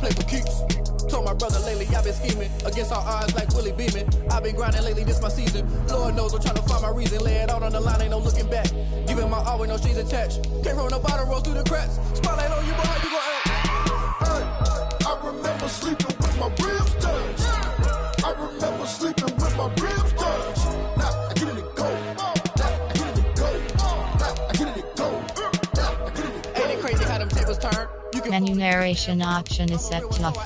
play for keeps. Told my brother lately I've been scheming against all odds like Willie Beeman. I've been grinding lately, this my season. Lord knows I'm trying to find my reason. Lay it out on the line, ain't no looking back. Giving my all with no strings attached. Came from the bottom, rose through the cracks. Spotlight on you, boy, how you gon' act? Hey, I remember sleeping with my ribs touched. I remember sleeping with my ribs touched. Now I get it and go. Now I get it and go. Now I get it and go. Now I get it and go. Ain't it crazy how them tables turn? Menu narration option is set to off.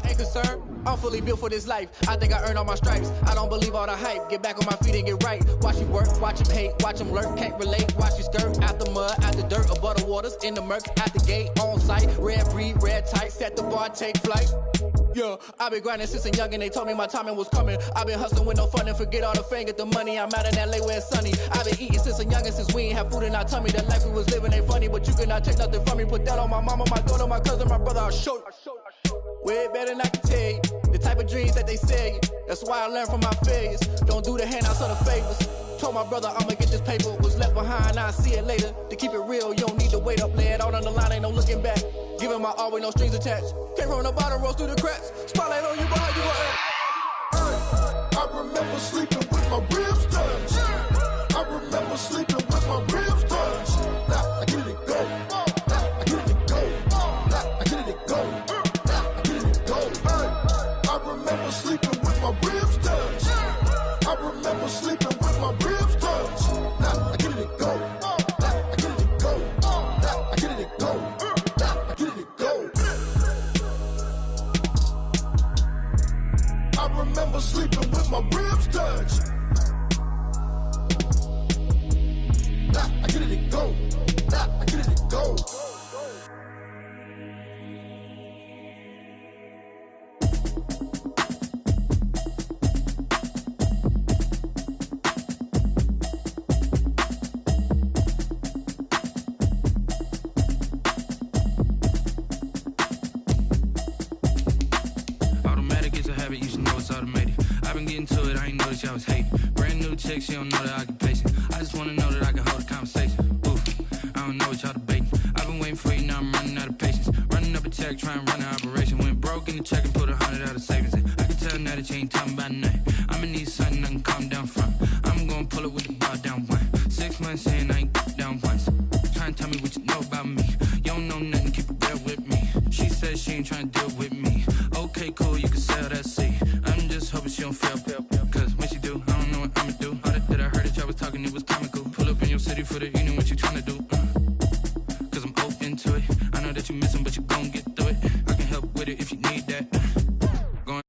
I'm fully built for this life. I think I earned all my stripes. I don't believe all the hype. Get back on my feet and get right. Watch you work, watch him hate, watch him lurk. Can't relate, watch you skirt. Out the mud, out the dirt, above the waters, in the murks, at the gate, on site. Red breed, red tight, set the bar, take flight. Yeah, I've been grinding since a youngin', they told me my timing was coming. I've been hustling with no fun and forget all the fame, get the money. I'm out in LA where it's sunny. I've been eating since a youngin', since we ain't have food in our tummy. The life we was living ain't funny, but you cannot take nothing from me. Put that on my mama, my daughter, my cousin, my brother, I'll show you. Way better than I can tell you. The type of dreams that they sell you. That's why I learned from my failures. Don't do the handouts or the favors. Told my brother I'ma get this paper. Was left behind, I'll see it later. To keep it real, you don't need to wait up. Lay it out on the line, ain't no looking back. Giving my all with no strings attached. Came from the bottom, rose through the cracks. Spotlight on you, boy, how you gon' act? Hey, I remember sleeping with my ribs touched. I remember sleeping with my ribs touched. Now I get it and go. Now I get it and go. Now I get it and go. Now I get it and go. Hey, I remember sleeping with my ribs touched. I remember sleeping with my ribs touched. Now I get it and go. Now I get it and go. Now I get it and go. Now I get it and go. I remember sleeping with my ribs touched. Now I get it and go. Now I get it and go. Automatic is a habit, you should know it's automated. I've been getting to it, I ain't noticed y'all was hating. Brand new chick, she don't know the occupation. I just wanna know that I can hold a conversation. Oof, I don't know what y'all debating. I've been waiting for you, now I'm running out of patience. Running up a check, trying to run an operation. Went broke in the check and put 100 out of savings in. I can tell now that you ain't talking about nothing. I'ma need something I can calm down from. I'm gonna pull it with the bar down one. 6 months in, I ain't down once. Trying to tell me what you know about me. You don't know nothing, keep it real with me. She said she ain't trying to deal with me. Okay, cool, you can sell that seat. I'm just hoping she don't fail. Cause when she do, I don't know what I'ma do. All that I heard that y'all was talking, it was comical. Pull up in your city for the evening, what you trying to do? Cause I'm open to it. I know that you missing, but you gon' get through it. I can help with it if you need that. Going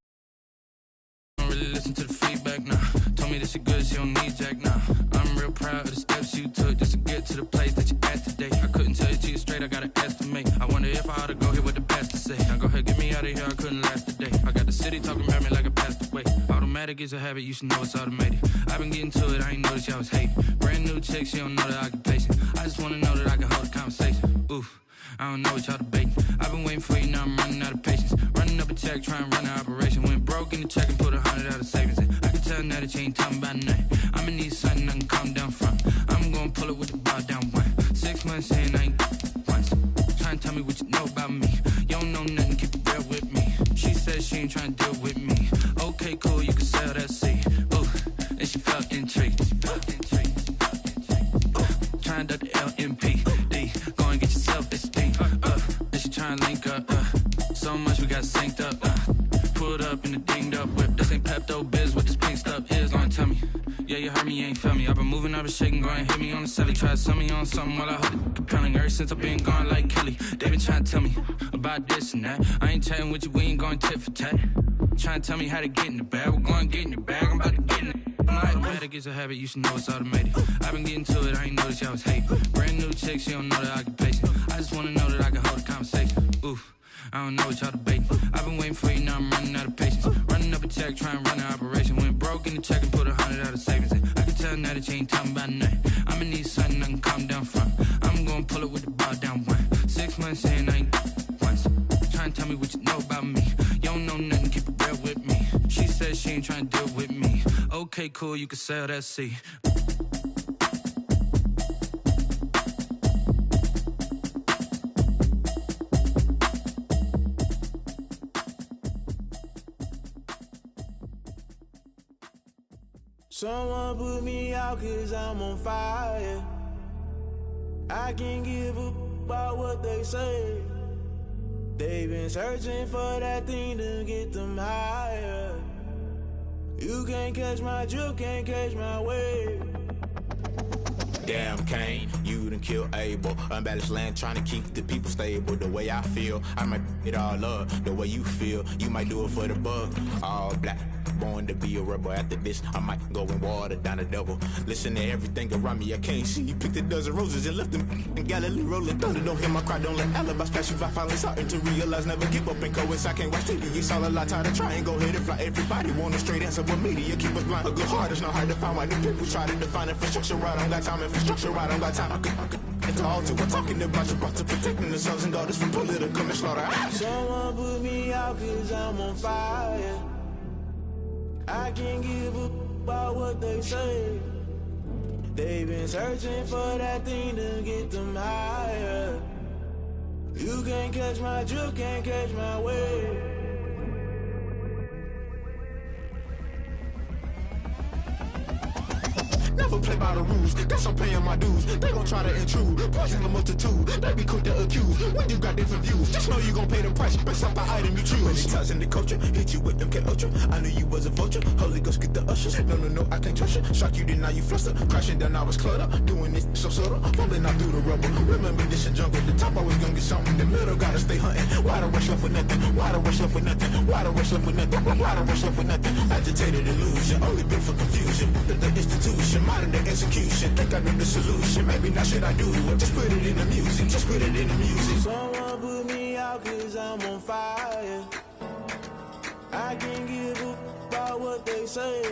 don't really listen to the feedback now. Told me that she good, she don't need Jack now. I'm real proud of the steps you took just to get to the place that you at today. I couldn't tell you to you straight, I gotta estimate. I wonder if I ought to go here with the pastor say. Now go ahead, get me out of here, I couldn't last a day. I got the city talking about me like I passed away. Automatic is a habit, you should know it's automated. I've been getting to it, I ain't noticed y'all was hating. Brand new chick, she don't know the occupation. I just wanna know that I can hold a conversation. Oof, I don't know what y'all debating. I've been waiting for you, now I'm running out of patience. Running up a check, trying to run an operation. Went broke in the check and put 100 out of savings in. I can tell now that you ain't talking about nothing. I'ma need something I can calm down from. I'm gonna pull it with the bar down one. 6 months in, I ain't once. Trying to tell me what you know about me. You don't know nothing, keep it real with me. She said she ain't trying to deal with me. Okay, cool, you can sell that seat. Ooh, and she felt intrigued. Trying to the LMPD. Go and get yourself this thing. And she trying to link up. So much we got synced up. Pulled up in the dinged up whip. This ain't Pepto Biz, what this pink stuff is. Don't tell me. Yeah, you heard me, you ain't felt me. I've been moving, I've been shaking, go and hit me on the celly. Try to sell me on something while I hold it compelling. Ever since I've been gone like Kelly, they been trying to tell me about this and that. I ain't chatting with you, we ain't going tit for tat. Trying to tell me how to get in the bag. We're going to get in the bag, I'm about to get in it. Automatic is a habit, you should know it's automated. I've been getting to it, I ain't noticed y'all was hating. Brand new chick, she don't know the occupation. I just wanna know that I can hold a conversation. Oof, I don't know what y'all debating. I've been waiting for you, now I'm running out of patience. Running up a check, trying to run an operation. Went broke in the check and put 100 out of savings in. I can tell now that you ain't talking about nothing. I'ma need something I can calm down from. I'm gonna pull it with the bar down one. 6 months in, I ain't once. Trying to tell me what you know about me. You don't know nothing, keep it real with me. She said she ain't trying to deal with me. Okay, cool, you can sell that seat. Someone put me out 'cause I'm on fire. I can't give a about what they say. They've been searching for that thing to get them higher. You can't catch my drift, can't catch my wave. Damn Kane, you done killed Abel. Unbalanced land trying to keep the people stable. The way I feel, I might it all up. The way you feel, you might do it for the bug. All black, born to be a rebel. After this, I might go and water down the double. Listen to everything around me, I can't see. You picked a dozen roses and left them in Galilee rolling thunder. Don't hear my cry, don't let alibis flash you. I finally starting to realize, never give up and coexist. I can't watch TV, it's all a lot. Tired of trying, go ahead and fly. Everybody want a straight answer, but media keep us blind. A good heart is not hard to find. Why the people try to define infrastructure right? I don't got time, infrastructure right, I don't got time. I could it's all to we're talking about you, about to protecting the sons and daughters from political and slaughter. Someone put me out 'cause I'm on fire. I can't give a about what they say. They've been searching for that thing to get them higher. You can't catch my drift, can't catch my wave. Never play by the rules, guess I'm paying my dues. They gon' try to intrude, poison the multitude. They be quick to accuse, when you got different views. Just know you gon' pay the price, based off the item you choose. Many times in the culture, hit you with them K-Ultra. I knew you was a vulture, Holy Ghost get the ushers. No, I can't trust you. Shock you, then now you fluster. Crashing down, I was cluttered. Doing this so subtle, fumbling out through the rubble. Remember this a jungle, the top always gonna get something. In the middle, gotta stay hunting. Why the rush left with nothing? Why the rush left with nothing? Why the rush left with nothing? Why the rush left with nothing? Agitated illusion, only been for confusion. The institution, modern day execution. Think I know the solution. Maybe not should I do it? Just put it in the music. Just put it in the music. Someone put me out 'cause I'm on fire. I can't give a about what they say.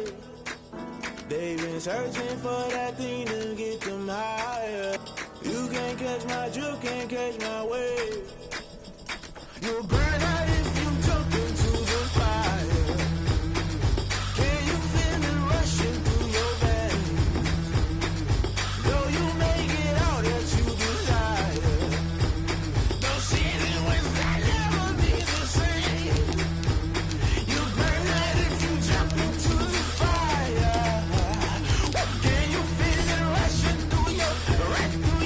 They've been searching for that thing to get them higher. You can't catch my drift, can't catch my wave. You'll burn out if you jump into the fire. Can you feel it rushing through your veins? Though you make it all that you desire. Those city winds will never be the same. You burn out if you jump into the fire. Can you feel it rushing through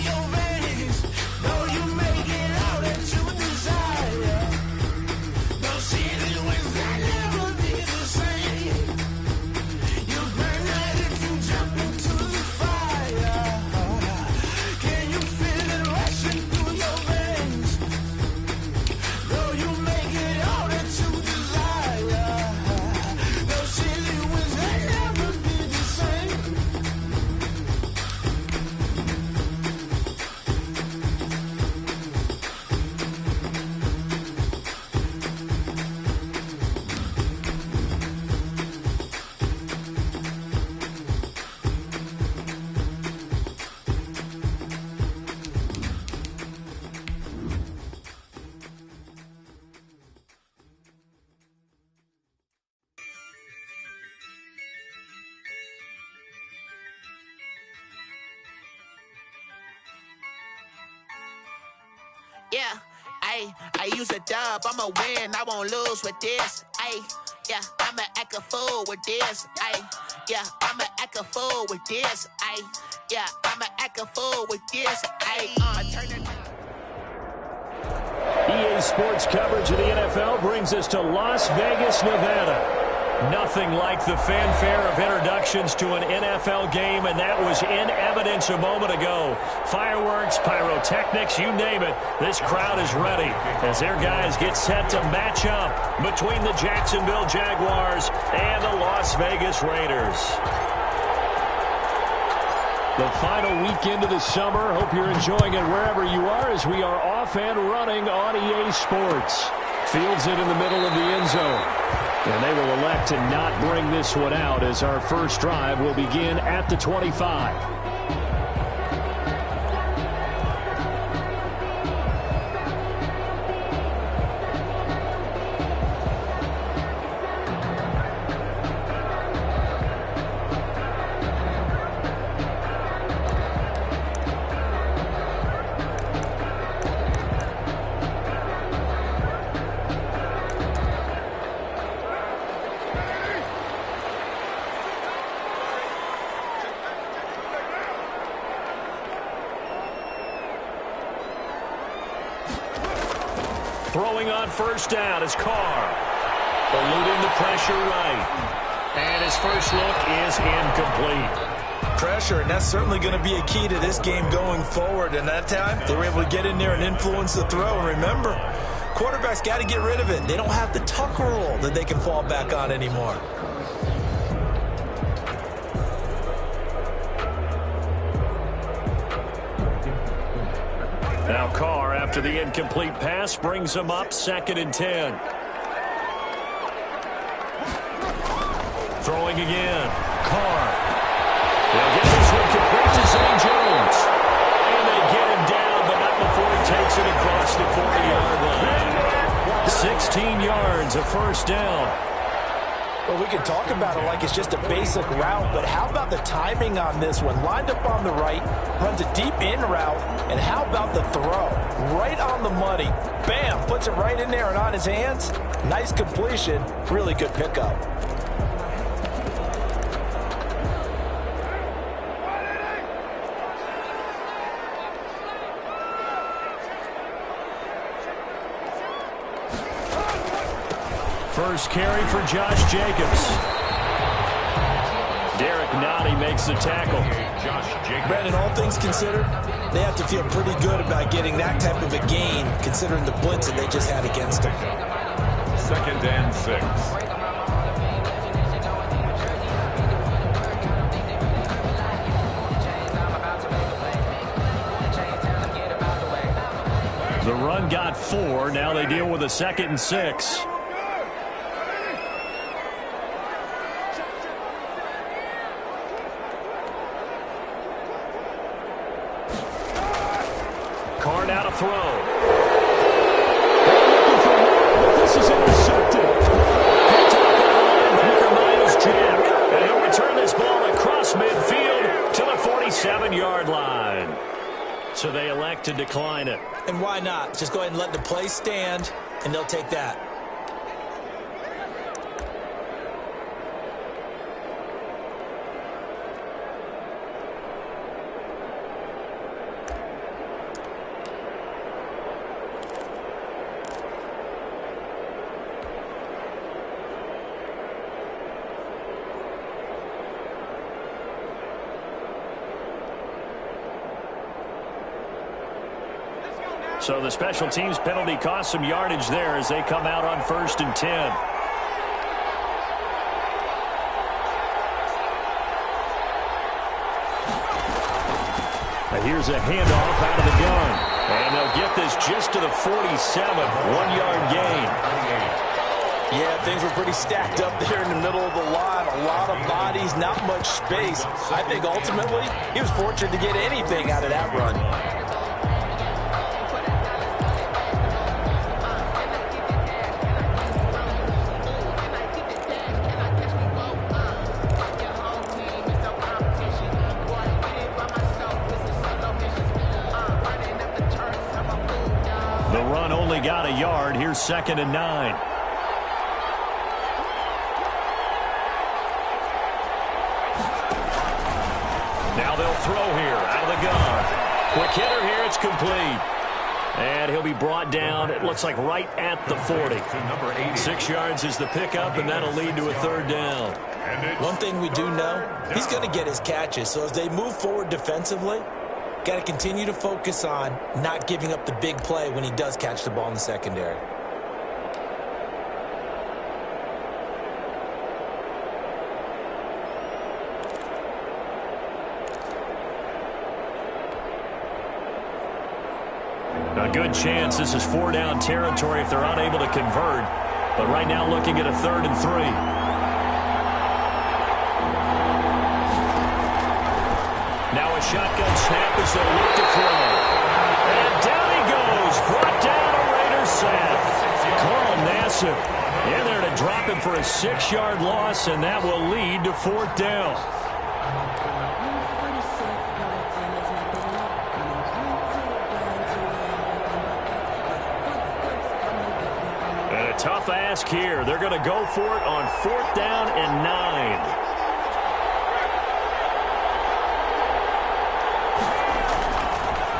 your veins? Though you make it all that you desire. Those city winds will never be the same. You burn out if you jump into the fire. Can you feel it rushing through your veins? Though you make it all that you desire. Those city winds will never be the same. Yeah, I use a dub, I'ma win, I won't lose with this. Yeah, I'ma act a fool with this. Yeah, I'ma act a fool with this. Yeah, I'ma act a fool with this. Turn it. EA Sports coverage of the NFL brings us to Las Vegas, Nevada. Nothing like the fanfare of introductions to an NFL game, and that was in evidence a moment ago. Fireworks, pyrotechnics, you name it. This crowd is ready as their guys get set to match up between the Jacksonville Jaguars and the Las Vegas Raiders. The final weekend of the summer. Hope you're enjoying it wherever you are as we are off and running on EA Sports. Fields it in the middle of the end zone. And they will elect to not bring this one out as our first drive will begin at the 25. looking on first down is Carr. Eluding the pressure right. And his first look is incomplete. Pressure, and that's certainly going to be a key to this game going forward. And that time, they were able to get in there and influence the throw. And remember, quarterbacks got to get rid of it. They don't have the tuck rule that they can fall back on anymore. Now Carr, after the incomplete pass, brings him up 2nd and 10. Throwing again. Carr. They'll get this one complete to St. Jones. And they get him down, but not before he takes it across the 40-yard line. 16 yards, a first down. Well, we can talk about it like it's just a basic route, but how about the timing on this one? Lined up on the right, runs a deep in route, and how about the throw? Right on the money. Bam, puts it right in there and on his hands. Nice completion, really good pickup. First carry for Josh Jacobs. Derek Nottie makes the tackle. Brandon, all things considered, they have to feel pretty good about getting that type of a gain, considering the blitz that they just had against them. 2nd and 6. The run got 4. Now they deal with a 2nd and 6. Carr now to throw. This is intercepted. Picked up by linebacker Miles Jack. And he'll return this ball across midfield to the 47-yard line. So they elect to decline it. And why not? Just go ahead and let the play stand, and they'll take that. So the special teams penalty cost some yardage there as they come out on 1st and 10. Now here's a handoff out of the gun. And they'll get this just to the 47. 1-yard gain. Yeah, things were pretty stacked up there in the middle of the line. A lot of bodies, not much space. I think ultimately he was fortunate to get anything out of that run. The run only got a yard. Here's 2nd and 9. Now they'll throw here out of the gun. Quick hitter here. It's complete. And he'll be brought down, it looks like, right at the 40. 6 yards is the pickup, and that'll lead to a 3rd down. One thing we do know, he's going to get his catches. So as they move forward defensively, got to continue to focus on not giving up the big play when he does catch the ball in the secondary. A good chance this is 4-down territory if they're unable to convert. But right now looking at a 3rd and 3. Now a shotgun snap as they look to throw. And down he goes. Brought down a Raiders sack. Carl Nassib in there to drop him for a 6-yard loss, and that will lead to 4th down. Tough ask here. They're going to go for it on 4th down and 9.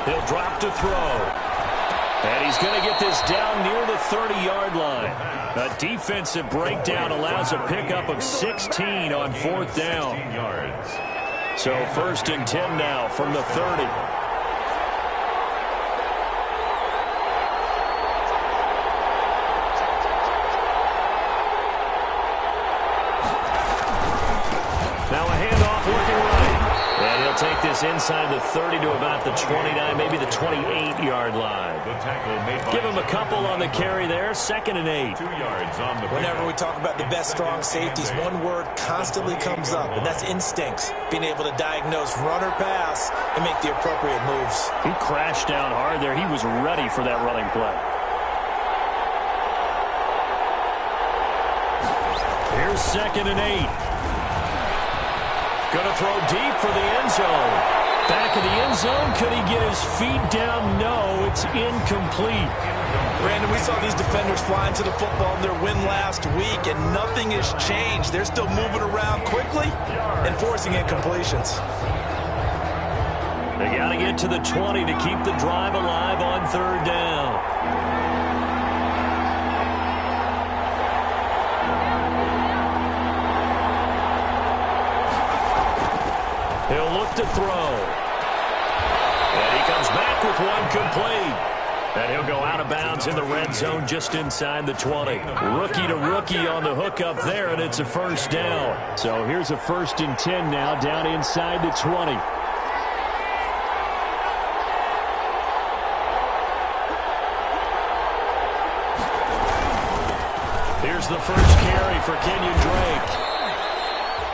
He'll drop to throw. And he's going to get this down near the 30-yard line. A defensive breakdown allows a pickup of 16 on 4th down. So 1st and 10 now from the 30. Now a handoff looking right. And he'll take this inside the 30 to about the 29, maybe the 28-yard line. Give him a couple on the carry there. 2nd and 8. 2 yards on the Whenever we talk about the best strong safeties, one word constantly comes up, and that's instincts. Being able to diagnose run or pass and make the appropriate moves. He crashed down hard there. He was ready for that running play. Here's 2nd and 8. Going to throw deep for the end zone. Back of the end zone. Could he get his feet down? No, it's incomplete. Brandon, we saw these defenders flying to the football in their win last week, and nothing has changed. They're still moving around quickly and forcing incompletions. They got to get to the 20 to keep the drive alive on 3rd down. He'll look to throw. And he comes back with one complete. And he'll go out of bounds in the red zone just inside the 20. Rookie to rookie on the hookup there, and it's a 1st down. So here's a 1st and 10 now down inside the 20. Here's the first carry for Kenyon Drake.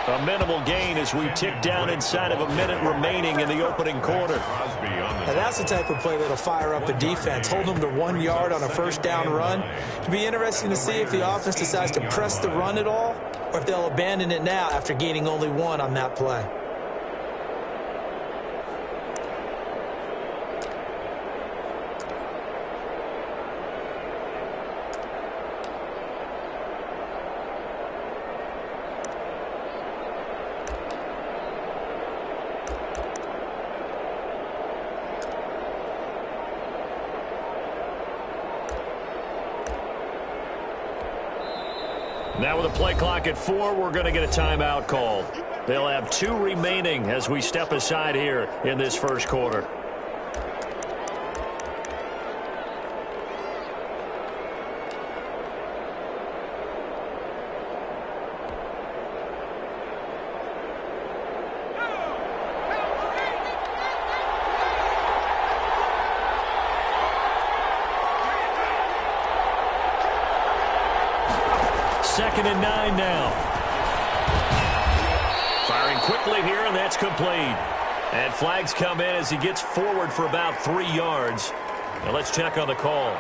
A minimal gain as we tick down inside of a minute remaining in the opening quarter. Now that's the type of play that'll fire up a defense. Hold them to 1 yard on a 1st down run. It'll be interesting to see if the offense decides to press the run at all, or if they'll abandon it now after gaining only 1 on that play. Now with a play clock at 4, we're going to get a timeout called. They'll have 2 remaining as we step aside here in this 1st quarter. Second and 9 now. Firing quickly here, and that's complete. And flags come in as he gets forward for about 3 yards. Now let's check on the call.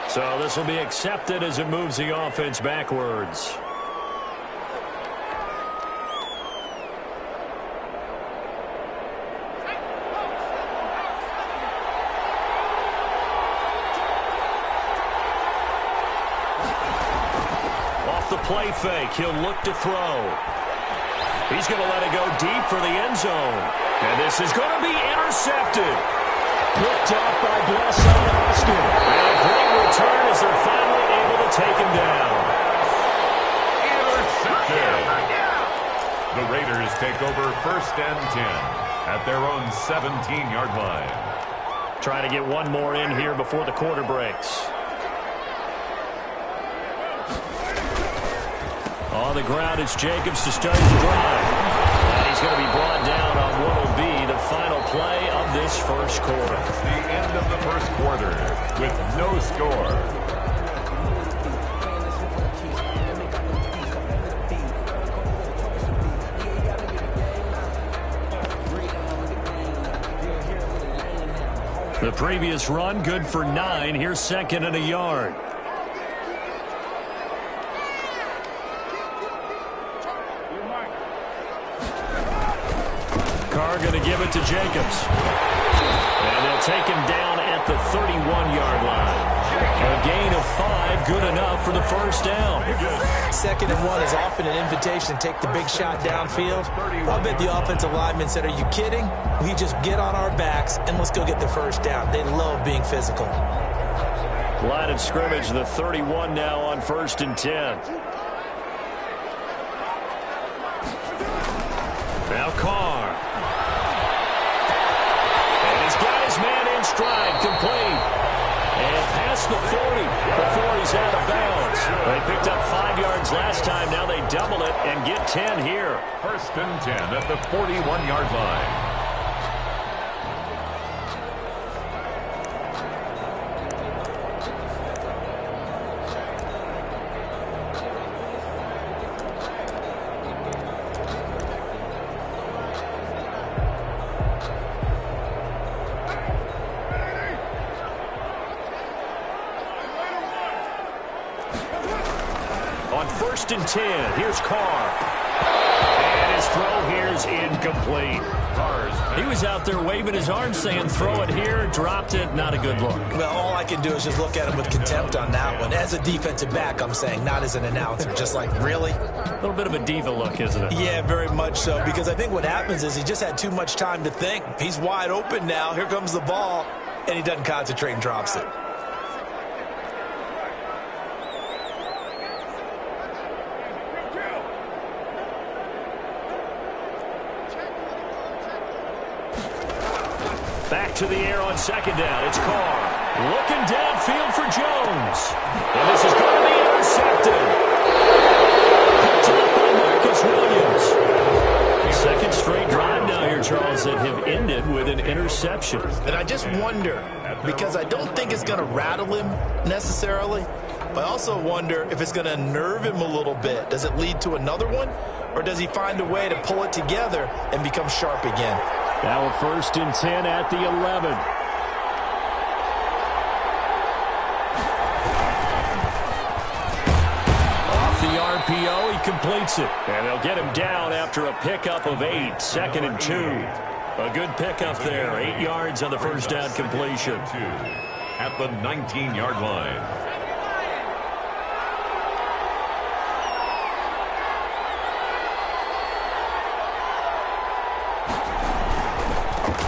So this will be accepted as it moves the offense backwards. The play fake. He'll look to throw. He's going to let it go deep for the end zone. And this is going to be intercepted. Picked up by Blesson Austin. And a great return as they're finally able to take him down. Intercepted. The Raiders take over 1st and 10 at their own 17-yard line. Trying to get one more in here before the quarter breaks. On the ground, it's Jacobs to start the drive. And he's going to be brought down on what will be the final play of this 1st quarter. It's the end of the 1st quarter with no score. The previous run, good for 9. Here's 2nd and a yard. Carr going to give it to Jacobs. And they'll take him down at the 31-yard line. A gain of 5, good enough for the 1st down. 2nd and 1 is often an invitation to take the big shot downfield. I'll bet the offensive lineman said, are you kidding? We just get on our backs and let's go get the 1st down. They love being physical. Line of scrimmage, the 31 now on 1st and 10. Now Carr. And he's got his man in stride, complete. And past the 40 before he's out of bounds. They picked up 5 yards last time. Now they double it and get 10 here. 1st and 10 at the 41-yard line. On 1st and 10, here's Carr. And his throw here's incomplete. He was out there waving his arms saying, throw it here, dropped it, not a good look. Well, all I can do is just look at him with contempt on that one. As a defensive back, I'm saying, not as an announcer. Just like, really? A little bit of a diva look, isn't it? Yeah, very much so, because I think what happens is he just had too much time to think. He's wide open now. Here comes the ball, and he doesn't concentrate and drops it. Back to the air on 2nd down. It's Carr. Looking downfield for Jones. And this is going to be intercepted. Picked up by Marcus Williams. Second straight drive now here, Charles, that have ended with an interception. And I just wonder, because I don't think it's going to rattle him necessarily, but I also wonder if it's going to nerve him a little bit. Does it lead to another one? Or does he find a way to pull it together and become sharp again? Now a 1st and 10 at the 11. Off the RPO, he completes it. And they'll get him down after a pickup of 8. 2nd and 2. A good pickup there. 8 yards on the first down completion. At the 19-yard line.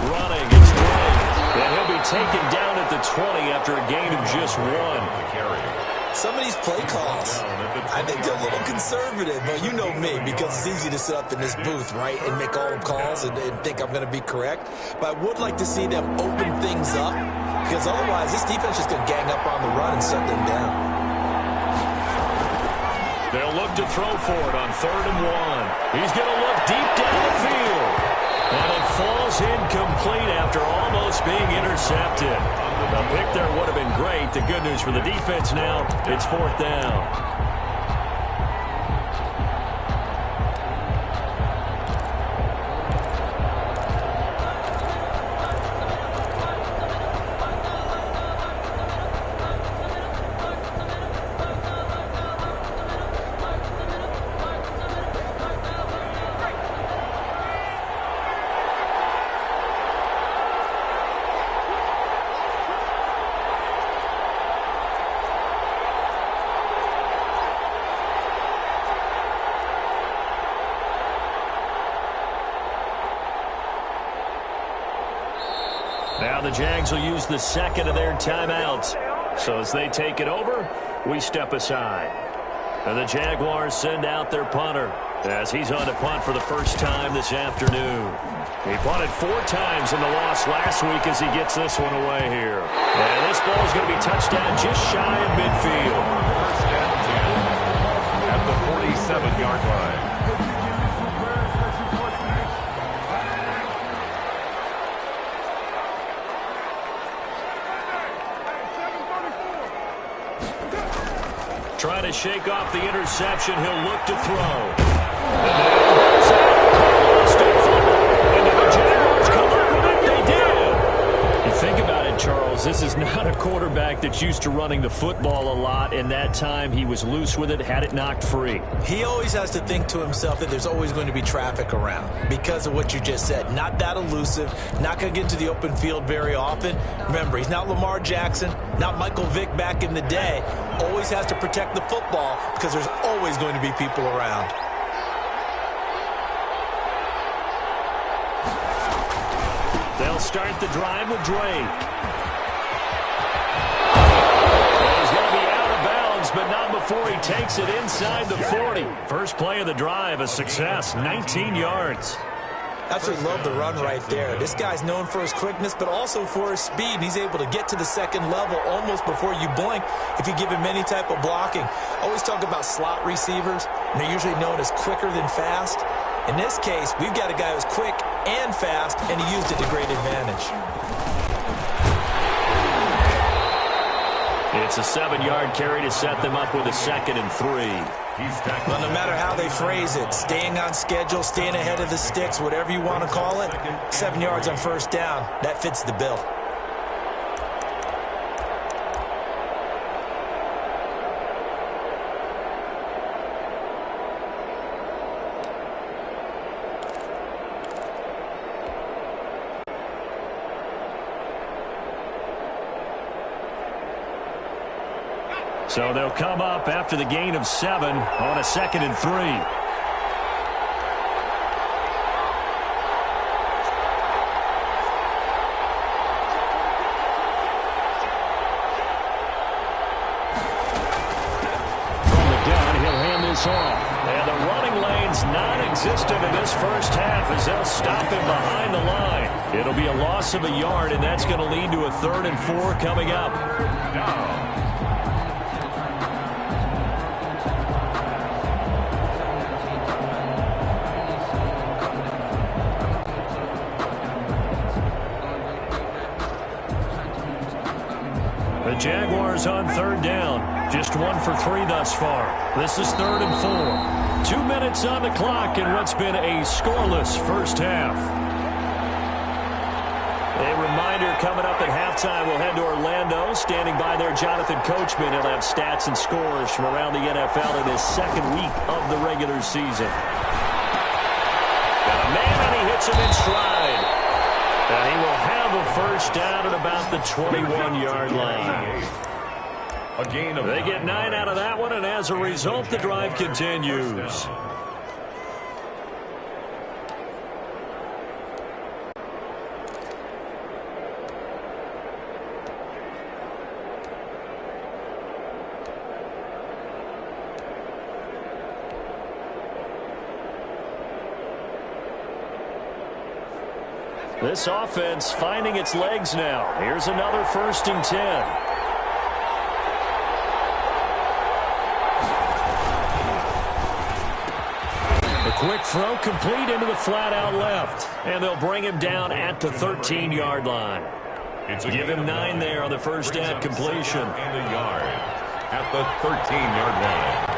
Running, it's Gray. And he'll be taken down at the 20 after a gain of just 1. Some of these play calls, I think they're a little conservative, but you know me, because it's easy to sit up in this booth, right, and make all the calls and think I'm going to be correct. But I would like to see them open things up, because otherwise this defense is going to gang up on the run and shut them down. They'll look to throw for it on 3rd and 1. He's going to look deep down the field. And it falls incomplete after almost being intercepted. The pick there would have been great. The good news for the defense now, it's 4th down. Now the Jags will use the 2nd of their timeouts. So as they take it over, we step aside. And the Jaguars send out their punter as he's on to punt for the first time this afternoon. He punted 4 times in the loss last week as he gets this one away here. And this ball is going to be touchdown just shy of midfield. 1st and 10 at the 47-yard line. Trying to shake off the interception. He'll look to throw. And the Jaguars come up with it. They did. You think about it, Charles. This is not a quarterback that's used to running the football a lot. And that time he was loose with it, had it knocked free. He always has to think to himself that there's always going to be traffic around because of what you just said. Not that elusive, not going to get into the open field very often. Remember, he's not Lamar Jackson, not Michael Vick back in the day. Always has to protect the football because there's always going to be people around. They'll start the drive with Drake. but not before he takes it inside the 40. First play of the drive, a success, 19 yards. Absolutely love the run right there. This guy's known for his quickness, but also for his speed. He's able to get to the second level almost before you blink if you give him any type of blocking. Always talk about slot receivers, and they're usually known as quicker than fast. In this case, we've got a guy who's quick and fast, and he used it to great advantage. It's a 7-yard carry to set them up with a 2nd and 3. Well, no matter how they phrase it, staying on schedule, staying ahead of the sticks, whatever you want to call it, 7 yards on first down, that fits the bill. So they'll come up after the gain of 7 on a 2nd and 3. From the gun, he'll hand this off. And the running lane's non-existent in this first half as they'll stop him behind the line. It'll be a loss of a yard, and that's going to lead to a 3rd and 4 coming up. The Jaguars on 3rd down. Just 1 for 3 thus far. This is 3rd and 4. 2 minutes on the clock in what's been a scoreless first half. A reminder coming up at halftime, we'll head to Orlando. Standing by there, Jonathan Coachman. He'll have stats and scores from around the NFL in his 2nd week of the regular season. Got a man, and he hits him in stride. And he will have a first down at about the 21-yard line. They get 9 out of that one, and as a result, the drive continues. This offense finding its legs now. Here's another 1st and 10. A quick throw complete into the flat out left. And they'll bring him down at the 13-yard line. Give him 9 there on the first down completion. And a yard at the 13-yard line.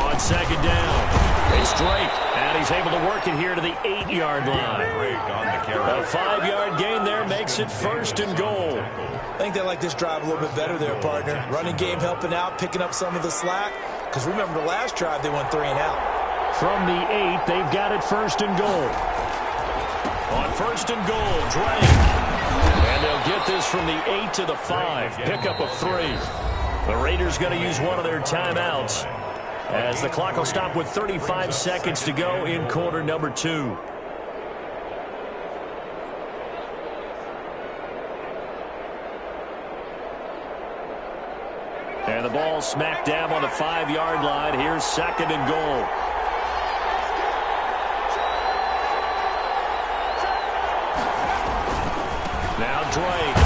On 2nd down. It's Drake, and he's able to work it here to the 8-yard line. A 5-yard gain there makes it 1st and goal. I think they like this drive a little bit better there, partner. Running game helping out, picking up some of the slack. Because remember the last drive, they went 3 and out. From the 8, they've got it 1st and goal. On 1st and goal, Drake. And they'll get this from the 8 to the 5. Pickup of 3. The Raiders going to use one of their timeouts, as the clock will stop with 35 seconds to go in quarter number 2. And the ball smack dab on the 5-yard line. Here's 2nd and goal. Now Drake.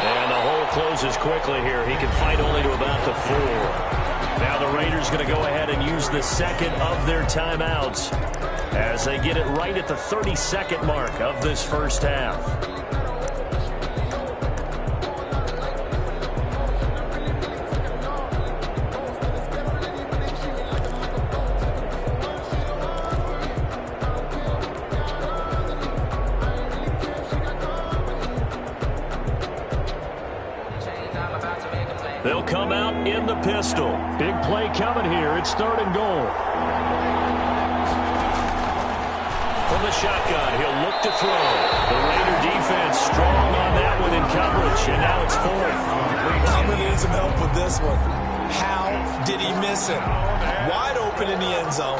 And the hole closes quickly here. He can fight only to about the 4. Now the Raiders going to go ahead and use the 2nd of their timeouts as they get it right at the 32nd mark of this first half. They'll come out in the pistol. Big play coming here. It's 3rd and goal. From the shotgun, he'll look to throw. The Raider defense strong on that one in coverage, and now it's 4th. I'm going to need some help with this one. How did he miss it? Wide open in the end zone.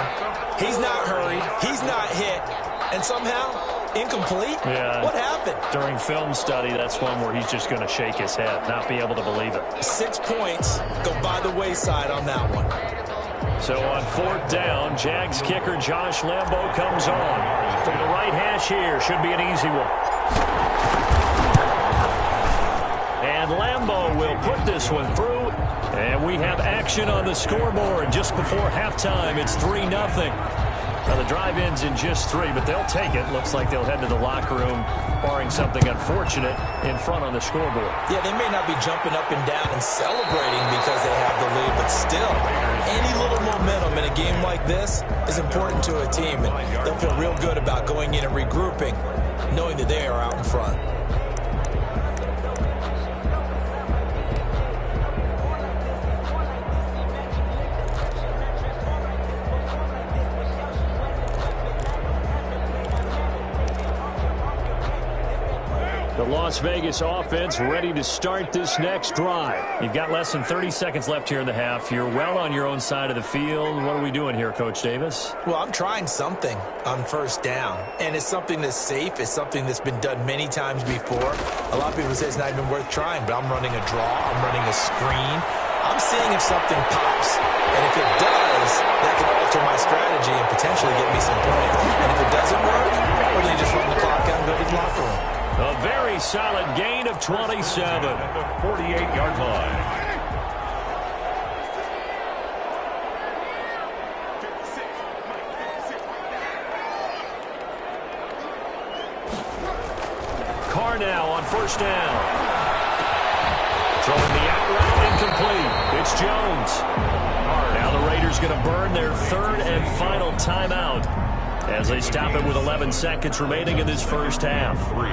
He's not hurried. He's not hit. And somehow, Incomplete? Yeah. What happened? During film study, that's one where he's just going to shake his head, not be able to believe it. 6 points go by the wayside on that one. So on 4th down, Jags kicker Josh Lambo comes on. From the right hash here, should be an easy one. And Lambo will put this one through. And we have action on the scoreboard just before halftime. It's 3-0. Now, the drive ends in just 3, but they'll take it. Looks like they'll head to the locker room, barring something unfortunate, in front on the scoreboard. Yeah, they may not be jumping up and down and celebrating because they have the lead, but still, any little momentum in a game like this is important to a team, and they'll feel real good about going in and regrouping, knowing that they are out in front. The Las Vegas offense ready to start this next drive. You've got less than 30 seconds left here in the half. You're well on your own side of the field. What are we doing here, Coach Davis? Well, I'm trying something on 1st down, and it's something that's safe. It's something that's been done many times before. A lot of people say it's not even worth trying, but I'm running a draw. I'm running a screen. I'm seeing if something pops, and if it does, that can alter my strategy and potentially get me some points. And if it doesn't work, well, then you just run the clock out and go to the locker room. A very solid gain of 27. At the 48-yard line. Carr now on 1st down. Throwing the out route incomplete. It's Jones. Now the Raiders going to burn their 3rd and final timeout as they stop it with 11 seconds remaining in this first half. 3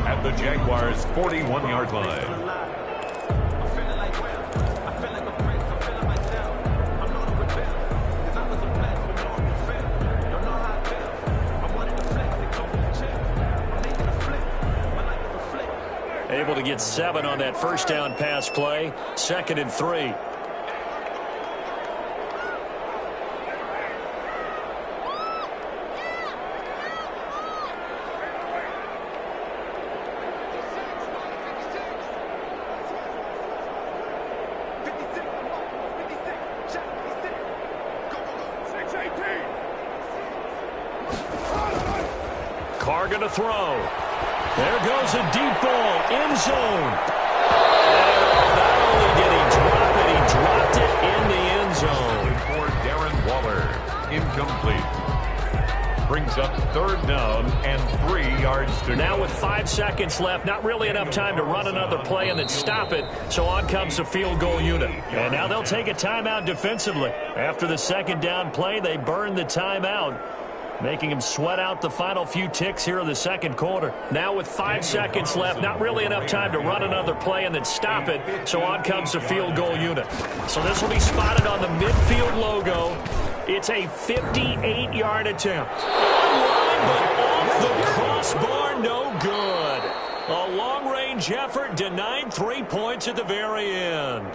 at the Jaguars' 41-yard line. Able to get 7 on that 1st down pass play. 2nd and 3. Carr going to throw. There goes a deep ball, end zone. And not only did he drop it, he dropped it in the end zone. For Darren Waller, incomplete. Brings up 3rd down and 3 yards to go. Now with 5 seconds left, not really enough time to run another play and then stop it. So on comes the field goal unit. And now they'll take a timeout defensively. After the 2nd down play, they burn the timeout, making him sweat out the final few ticks here in the 2nd quarter. Now with 5 seconds left, not really enough time to run another play and then stop it. So on comes the field goal unit. So this will be spotted on the midfield logo. It's a 58-yard attempt. Online, but off the crossbar, no good. A long-range effort denied 3 points at the very end.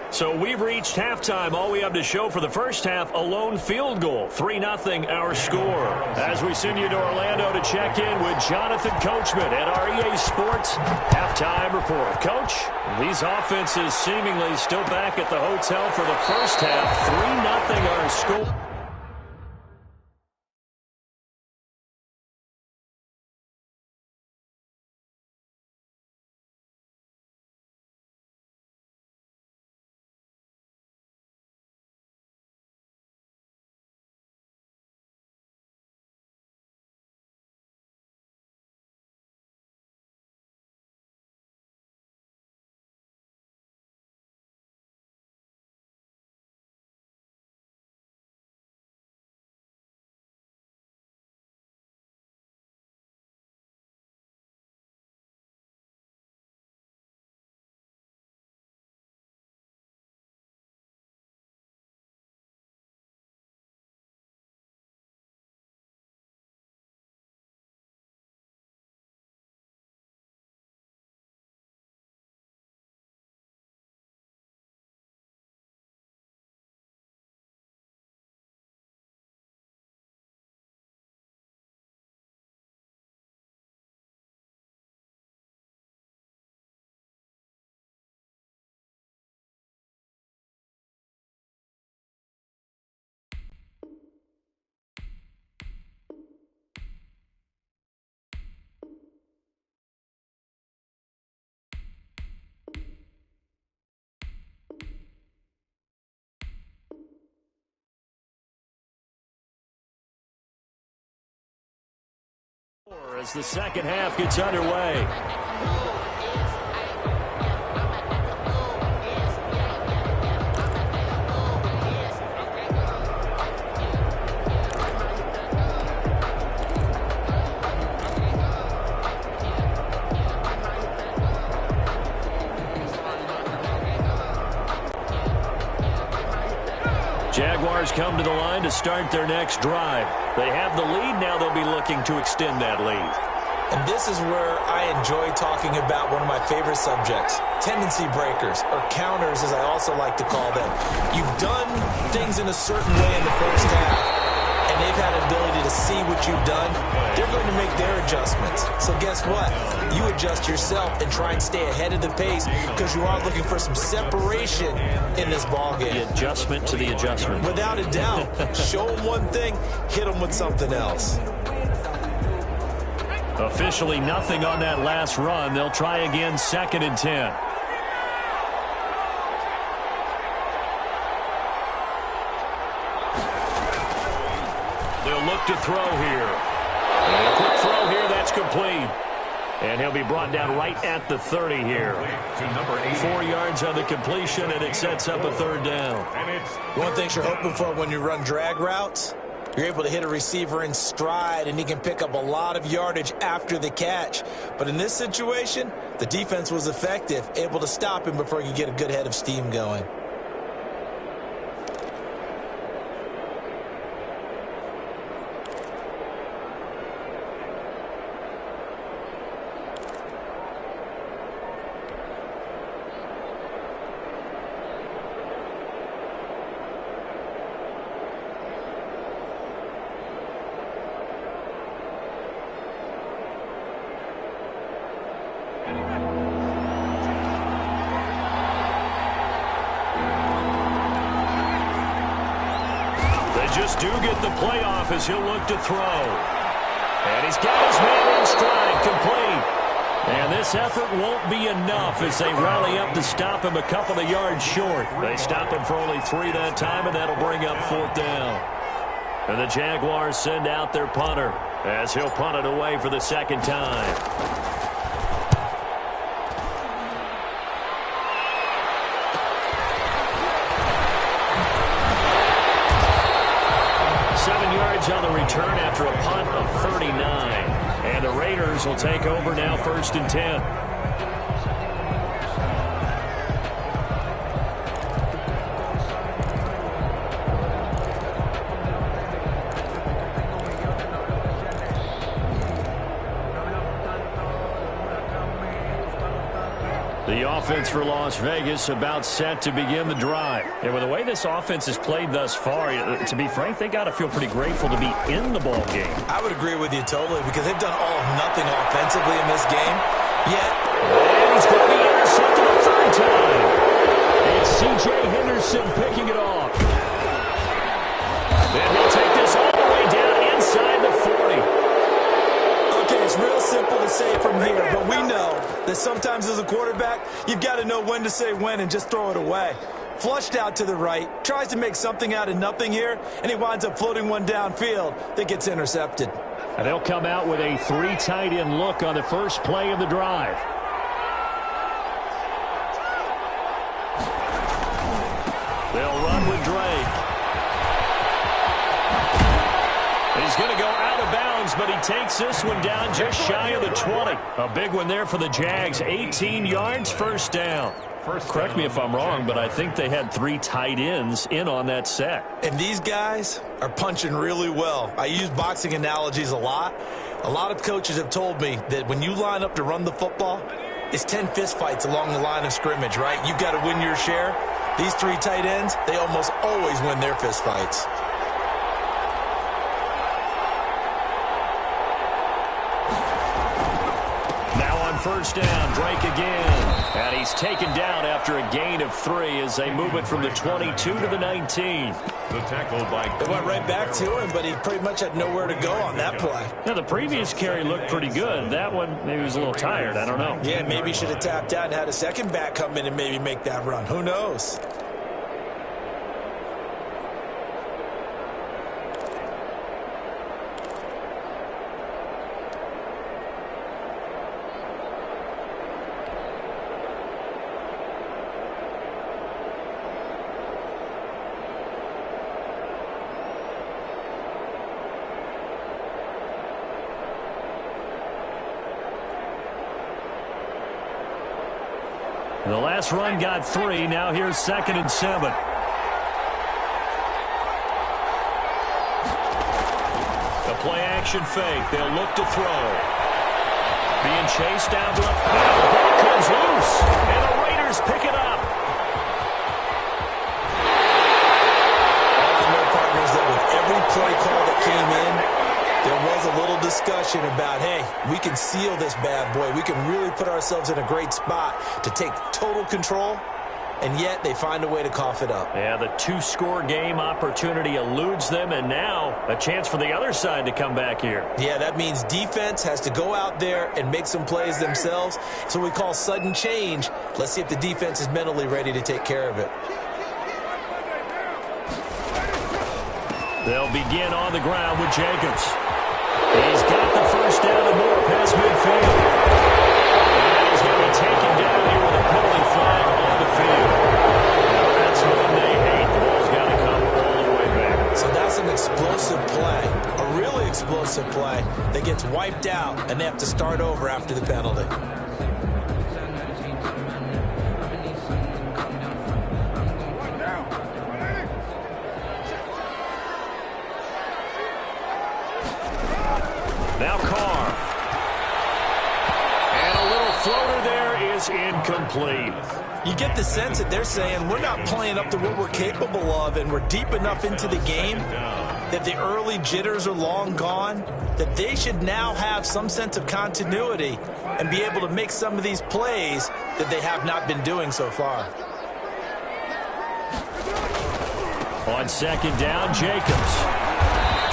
So we've reached halftime. All we have to show for the first half, a lone field goal. 3-0 our score. As we send you to Orlando to check in with Jonathan Coachman at our EA Sports Halftime Report. Coach, these offenses seemingly still back at the hotel for the first half. 3-0 our score. As the second half gets underway. Jaguars come to the line to start their next drive. They have the lead. Now they'll be looking to extend that lead. And this is where I enjoy talking about one of my favorite subjects, tendency breakers, or counters as I also like to call them. You've done things in a certain way in the first half, and they've had an ability to see what you've done. They're going to make their adjustments. So guess what? You adjust yourself and try and stay ahead of the pace because you are looking for some separation in this ballgame. The adjustment to the adjustment. Without a doubt. Show them one thing, hit them with something else. Officially nothing on that last run. They'll try again, 2nd and 10. They'll look to throw here. And a quick throw here, that's complete. And he'll be brought down right at the 30 here. 4 yards on the completion, and it sets up a 3rd down. One thing you're hoping for when you run drag routes, you're able to hit a receiver in stride, and he can pick up a lot of yardage after the catch. But in this situation, the defense was effective, able to stop him before he could get a good head of steam going. Just do get the playoff as he'll look to throw. And he's got his man in stride, complete. And this effort won't be enough as they rally up to stop him a couple of yards short. They stop him for only 3 that time, and that'll bring up 4th down. And the Jaguars send out their punter as he'll punt it away for the 2nd time. On the return after a punt of 39. And the Raiders will take over now, 1st and 10. The offense for Las Vegas about set to begin the drive. And with the way this offense has played thus far, to be frank, they got to feel pretty grateful to be in the ball game. I would agree with you totally because they've done all of nothing offensively in this game. Yet, and he's going to be intercepted a 3rd time. It's C.J. Henderson picking it off. And he'll take this all the way down inside the 40. Okay, it's real simple to say from here, but we know that sometimes as a quarterback, you've got to know when to say when and just throw it away. Flushed out to the right, tries to make something out of nothing here, and he winds up floating one downfield that gets intercepted. And they'll come out with a 3 tight end look on the first play of the drive. They'll run with Drake. He's going to go out of bounds, but he takes this one down just shy of the 20. A big one there for the Jags. 18 yards, 1st down. Correct me if I'm wrong, but I think they had 3 tight ends in on that set. And these guys are punching really well. I use boxing analogies a lot. A lot of coaches have told me that when you line up to run the football, it's 10 fist fights along the line of scrimmage, right? You've got to win your share. These 3 tight ends, they almost always win their fist fights. First down, Drake again. And he's taken down after a gain of 3 as they move it from the 22 to the 19. The tackle by... It went right back to him, but he pretty much had nowhere to go on that play. Now, the previous carry looked pretty good. That one, maybe he was a little tired. I don't know. Yeah, maybe he should have tapped out and had a second back come in and maybe make that run. Who knows? The last run got 3. Now here's 2nd and 7. The play action fake. They'll look to throw. Being chased down to the ball comes loose, and the Raiders pick it up. I know, partners, that with every play call that came in, there was a little discussion about, hey, we can seal this bad boy. We can really put ourselves in a great spot to take total control, and yet they find a way to cough it up. Yeah, the 2-score game opportunity eludes them, and now a chance for the other side to come back here. Yeah, that means defense has to go out there and make some plays themselves. So we call sudden change. Let's see if the defense is mentally ready to take care of it. They'll begin on the ground with Jacobs. He's got the first down and more past midfield. And he's going to be taken down here with a penalty flag on the field. Now that's one they hate. The ball's got to come all the way back. So that's an explosive play, a really explosive play that gets wiped out, and they have to start over after the penalty. Now Carr. And a little floater there is incomplete. You get the sense that they're saying we're not playing up to what we're capable of, and we're deep enough into the game that the early jitters are long gone, that they should now have some sense of continuity and be able to make some of these plays that they have not been doing so far. On 2nd down, Jacobs.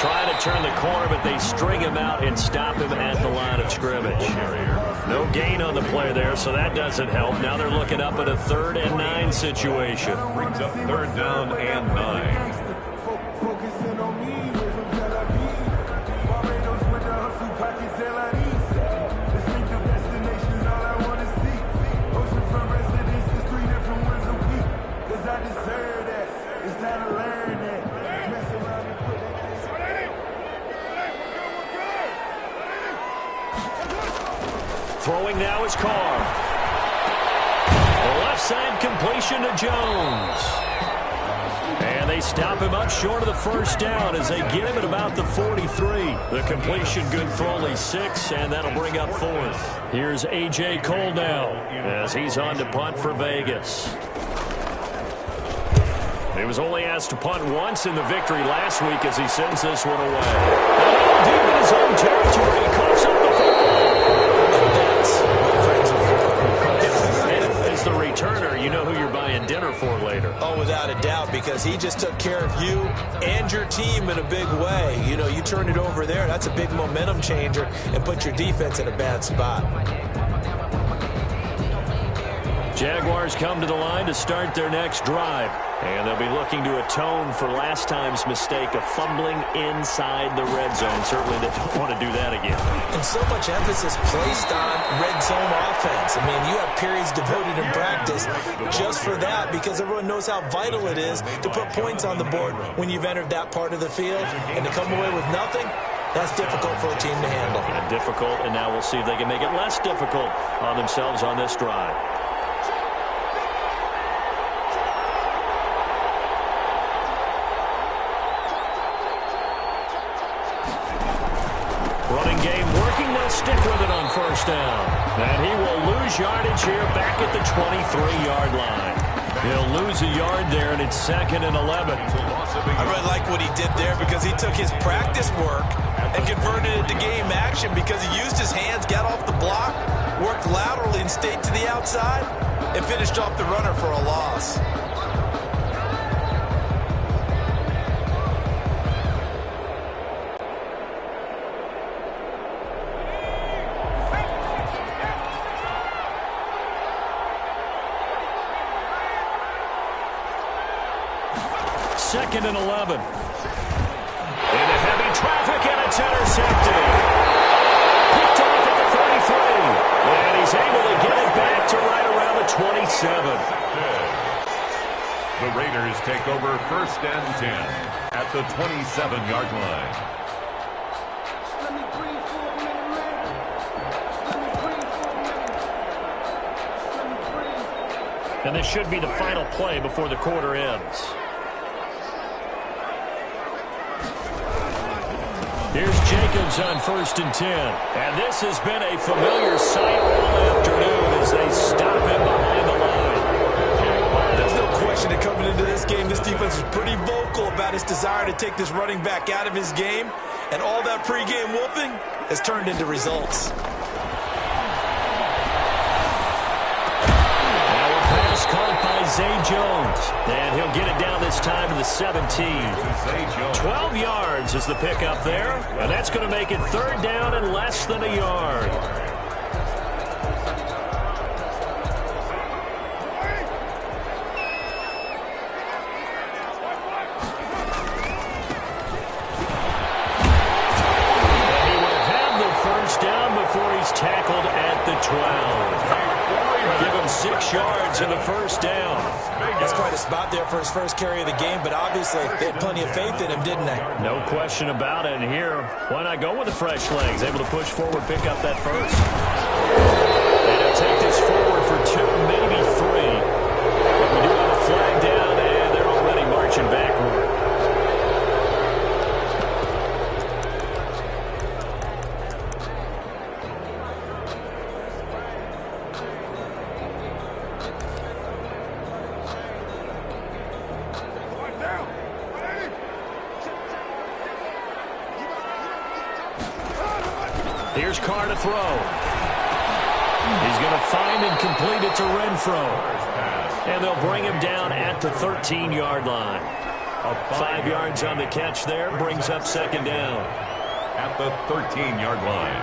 Trying to turn the corner, but they string him out and stop him at the line of scrimmage. No gain on the play there, so that doesn't help. Now they're looking up at a 3rd and 9 situation. Brings up 3rd down and 9. Throwing now is Carr. The left side completion to Jones. And they stop him up short of the first down as they get him at about the 43. The completion good for only 6, and that'll bring up 4th. Here's A.J. Cole now as he's on to punt for Vegas. He was only asked to punt once in the victory last week as he sends this one away. And deep in his own territory, he coughs up the football. As the returner, you know who you're buying dinner for later. Oh, without a doubt, because he just took care of you and your team in a big way. You know, you turned it over there. That's a big momentum changer and put your defense in a bad spot. Jaguars come to the line to start their next drive. And they'll be looking to atone for last time's mistake of fumbling inside the red zone. Certainly they don't want to do that again. And so much emphasis placed on red zone offense. I mean, you have periods devoted in practice just for that because everyone knows how vital it is to put points on the board when you've entered that part of the field. And to come away with nothing, that's difficult for a team to handle. And difficult, and now we'll see if they can make it less difficult on themselves on this drive. Running game working, they'll stick with it on first down. And he will lose yardage here back at the 23-yard line. He'll lose a yard there, and it's 2nd and 11. I really like what he did there because he took his practice work and converted it to game action because he used his hands, got off the block, worked laterally and stayed to the outside, and finished off the runner for a loss. Second and 11. Into heavy traffic, and it's intercepted. Picked off at the 33. And he's able to get it back to right around the 27. The Raiders take over 1st and 10 at the 27-yard line. And this should be the final play before the quarter ends. Here's Jacobs on 1st and 10. And this has been a familiar sight all afternoon as they stop him behind the line. There's no question that coming into this game, this defense was pretty vocal about its desire to take this running back out of his game. And all that pregame whooping has turned into results. Caught by Zay Jones. And he'll get it down this time to the 17. 12 yards is the pickup there. And that's going to make it 3rd down and less than a yard. And he will have the 1st down before he's tackled at the 12. Give him 6 yards in the 1st down. That's quite a spot there for his first carry of the game, but obviously they had plenty of faith in him, didn't they? No question about it. And here, why not go with the fresh legs? Able to push forward, pick up that 1st. And he'll take this forward for 2, maybe 3. But we do have a flag down, and they're already marching backward. Here's Carr to throw. He's going to find and complete it to Renfro. And they'll bring him down at the 13-yard line. 5 yards on the catch there, brings up 2nd down. At the 13-yard line.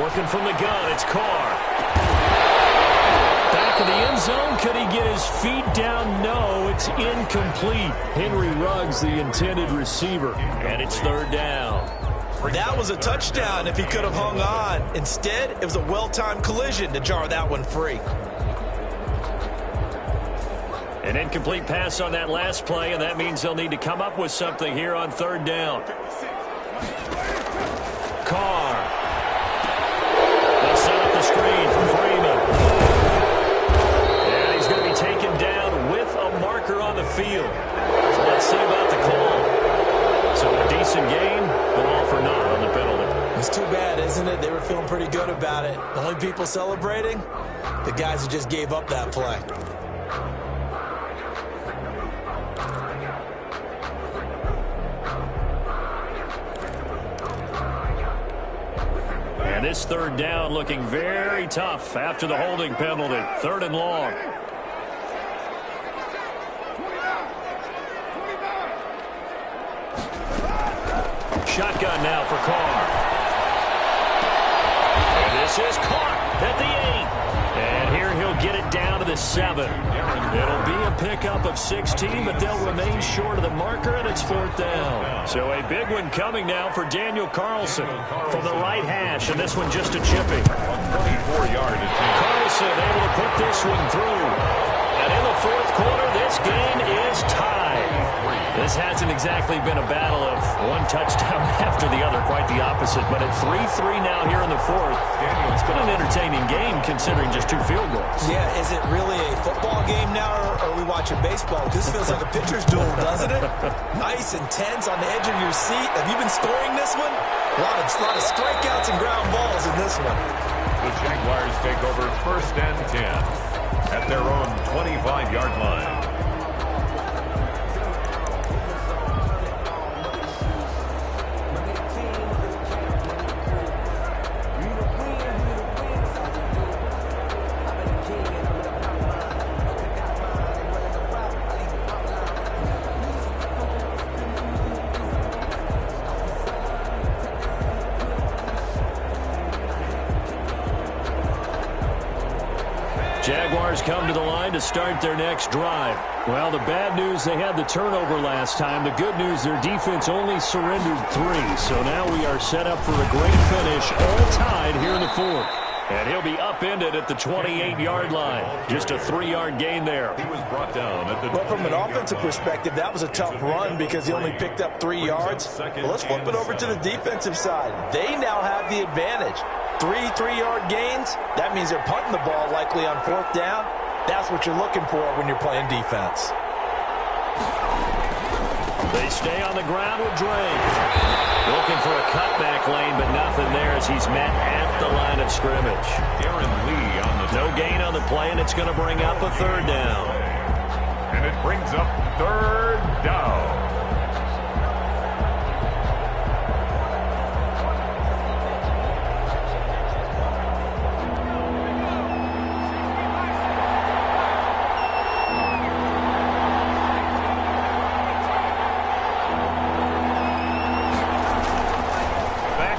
Working from the gun, it's Carr. Back of the end zone, could he get his feet down? No, it's incomplete. Henry Ruggs, the intended receiver, and it's 3rd down. That was a touchdown if he could have hung on. Instead, it was a well-timed collision to jar that one free. An incomplete pass on that last play, and that means they'll need to come up with something here on 3rd down. Carr. They'll set up the screen for Freeman. And he's going to be taken down with a marker on the field. So let's see about the call. So a decent game, but all for naught on the penalty. It's too bad, isn't it? They were feeling pretty good about it. The only people celebrating, the guys who just gave up that play. And this 3rd down looking very tough after the holding penalty. 3rd and long. Shotgun now for Carr. And this is caught at the 8. And here he'll get it down to the 7. It'll be a pickup of 16, but they'll remain short of the marker, and it's 4th down. So a big one coming now for Daniel Carlson from the right hash, and this one just a chippy. 24-yard attempt. Carlson able to put this one through. And in the 4th quarter, this game is tied. This hasn't exactly been a battle of one touchdown after the other, quite the opposite. But at 3-3 now here in the 4th, it's been an entertaining game considering just 2 field goals. Yeah, is it really a football game now, or are we watching baseball? This feels like a pitcher's duel, doesn't it? Nice and tense on the edge of your seat. Have you been scoring this one? A lot of strikeouts and ground balls in this one. The Jaguars take over 1st and 10 at their own 25-yard line. Jaguars come to the line to start their next drive. Well, the bad news, they had the turnover last time. The good news, their defense only surrendered 3. So now we are set up for a great finish, all tied here in the 4th. And he'll be upended at the 28-yard line. Just a 3-yard gain there. He was brought down at the But from an offensive perspective, that was a tough run because he only picked up 3 yards. Well, let's flip it over to the defensive side. They now have the advantage. 3-3-yard gains, that means they're punting the ball likely on 4th down. That's what you're looking for when you're playing defense. They stay on the ground with Drake. Looking for a cutback lane, but nothing there as he's met at the line of scrimmage. Aaron Lee on the No gain on the play, and it's going to bring up a 3rd down. And it brings up 3rd down.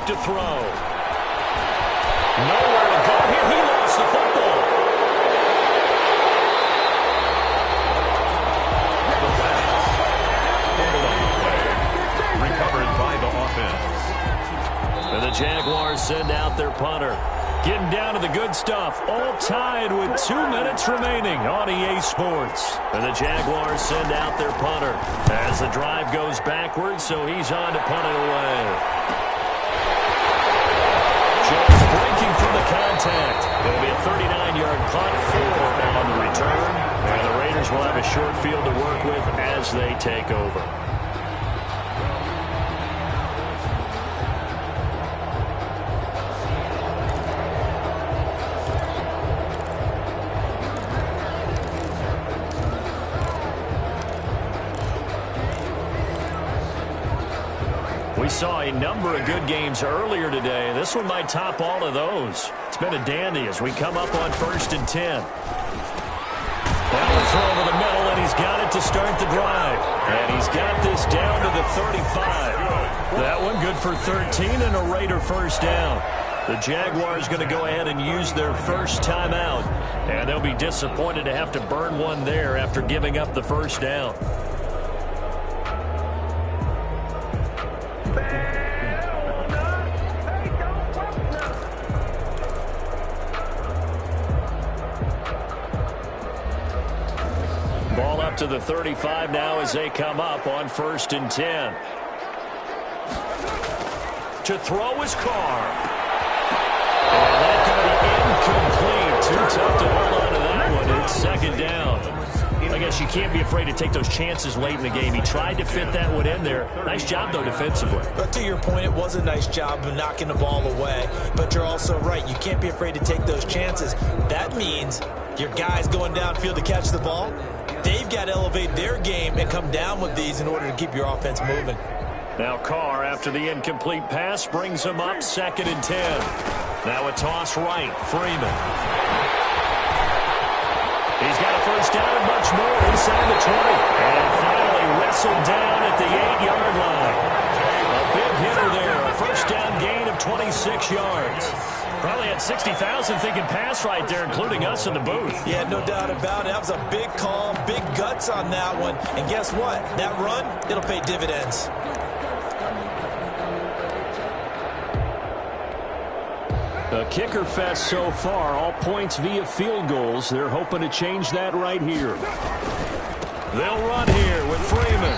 To throw. Nowhere to go here. He lost the football. The pass. Fumbled on the play. Recovered by the offense. And the Jaguars send out their punter. Getting down to the good stuff. All tied with 2 minutes remaining on EA Sports. And the Jaguars send out their punter as the drive goes backwards, so he's on to punt it away. Breaking from the contact. It'll be a 39-yard punt, 4 on the return. And the Raiders will have a short field to work with as they take over. We saw a number of good games earlier today. This one might top all of those. It's been a dandy as we come up on 1st and 10. Now a throw over the middle, and he's got it to start the drive. And he's got this down to the 35. That one good for 13 and a Raider 1st down. The Jaguars going to go ahead and use their first timeout. And they'll be disappointed to have to burn one there after giving up the 1st down. Ball up to the 35 now as they come up on 1st and 10. To throw is Carr. And that's going to be incomplete. Too tough to hold on to that one. It's 2nd down. I guess you can't be afraid to take those chances late in the game. He tried to fit that one in there. Nice job, though, defensively. But to your point, it was a nice job of knocking the ball away. But you're also right. You can't be afraid to take those chances. That means your guys going downfield to catch the ball, they've got to elevate their game and come down with these in order to keep your offense moving. Now Carr, after the incomplete pass, brings him up 2nd and 10. Now a toss right, Freeman. He's got a 1st down and much more inside the 20. And finally wrestled down at the 8-yard line. A big hitter there, a 1st down gain of 26 yards. Probably had 60,000 thinking pass right there, including us in the booth. Yeah, no doubt about it. That was a big call, big guts on that one. And guess what? That run, it'll pay dividends. A kicker fest so far, all points via field goals. They're hoping to change that right here. They'll run here with Freeman.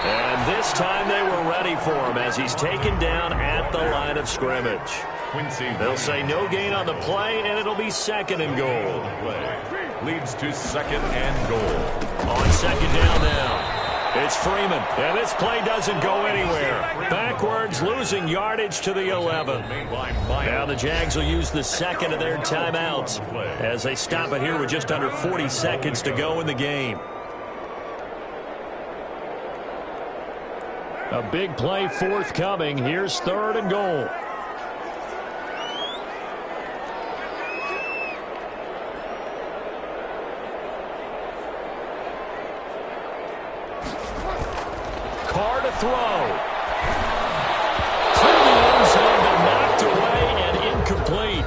And this time they were ready for him as he's taken down at the line of scrimmage. They'll say no gain on the play, and it'll be 2nd and goal. Leads to 2nd and goal. On 2nd down now. It's Freeman, and this play doesn't go anywhere. Backwards, losing yardage to the 11. Now the Jags will use the 2nd of their timeouts as they stop it here with just under 40 seconds to go in the game. A big play forthcoming. Here's 3rd and goal. Carr to throw. To the end zone, but knocked away and incomplete.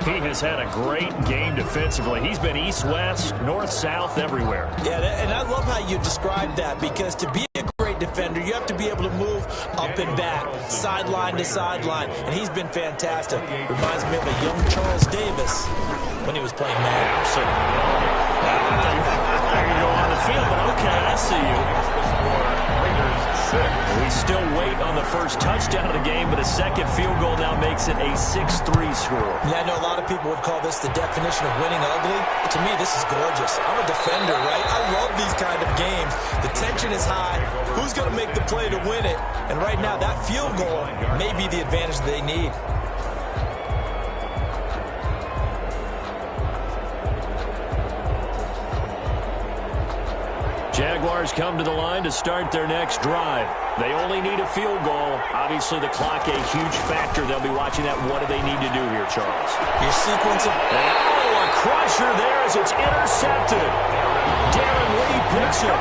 He has had a great game defensively. He's been east-west, north-south, everywhere. Yeah, and I love how you described that, because to be a great defender. You have to be able to move up and back, sideline to sideline, and he's been fantastic. Reminds me of a young Charles Davis when he was playing Madden. There you go on the field, but okay, I see you. We still wait on the first touchdown of the game, but a second field goal now makes it a 6-3 score. Yeah, I know a lot of people would call this the definition of winning ugly. To me, this is gorgeous. I'm a defender, right? I love these kind of games. The tension is high. Who's going to make the play to win it? And right now, that field goal may be the advantage that they need. Jaguars come to the line to start their next drive. They only need a field goal. Obviously, the clock a huge factor. They'll be watching that. What do they need to do here, Charles? Your sequence of... Oh, a crusher there as it's intercepted. Darren Lee picks it.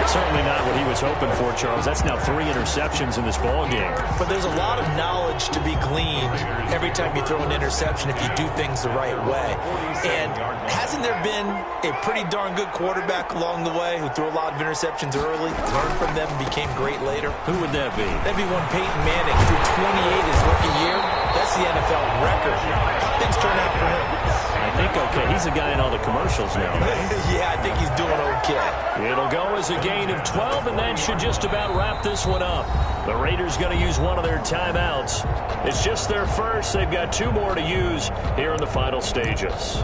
Certainly not what he was hoping for, Charles. That's now 3 interceptions in this ball game. But there's a lot of knowledge to be gleaned every time you throw an interception if you do things the right way. And hasn't there been a pretty darn good quarterback along the way who threw a lot of interceptions early, learned from them, and became great later? Who would that be? That'd be one Peyton Manning. Threw 28 his rookie year. That's the NFL record. How things turn out for him? I think okay. He's a guy in all the commercials now. Yeah, I think he's doing okay. It'll go as a gain of 12, and that should just about wrap this one up. The Raiders going to use one of their timeouts. It's just their first. They've got 2 more to use here in the final stages.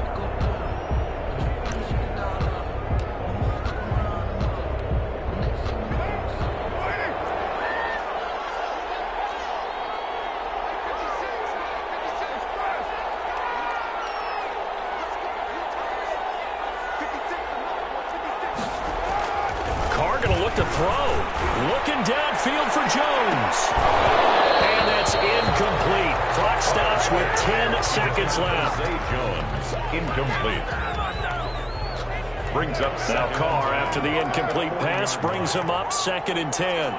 To throw. Looking downfield for Jones. And that's incomplete. Clock stops with 10 seconds left. Jones, incomplete. Brings up now Carr, after the incomplete pass, brings him up 2nd and 10.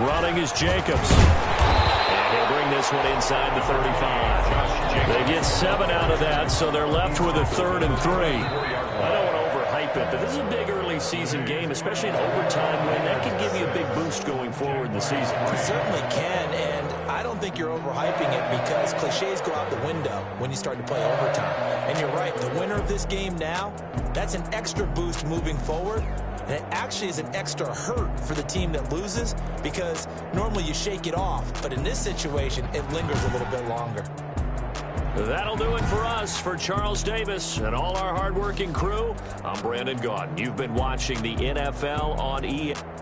Running is Jacobs. And he'll bring this one inside the 35. They get 7 out of that, so they're left with a 3rd and 3. I don't want to overhype it, but this is a big early season game, especially an overtime win. That can give you a big boost going forward in the season. It certainly can, and I don't think you're overhyping it because cliches go out the window when you start to play overtime. And you're right, the winner of this game now, that's an extra boost moving forward. And it actually is an extra hurt for the team that loses because normally you shake it off. But in this situation, it lingers a little bit longer. That'll do it for us. For Charles Davis and all our hardworking crew, I'm Brandon Gaudin. You've been watching the NFL on ESPN.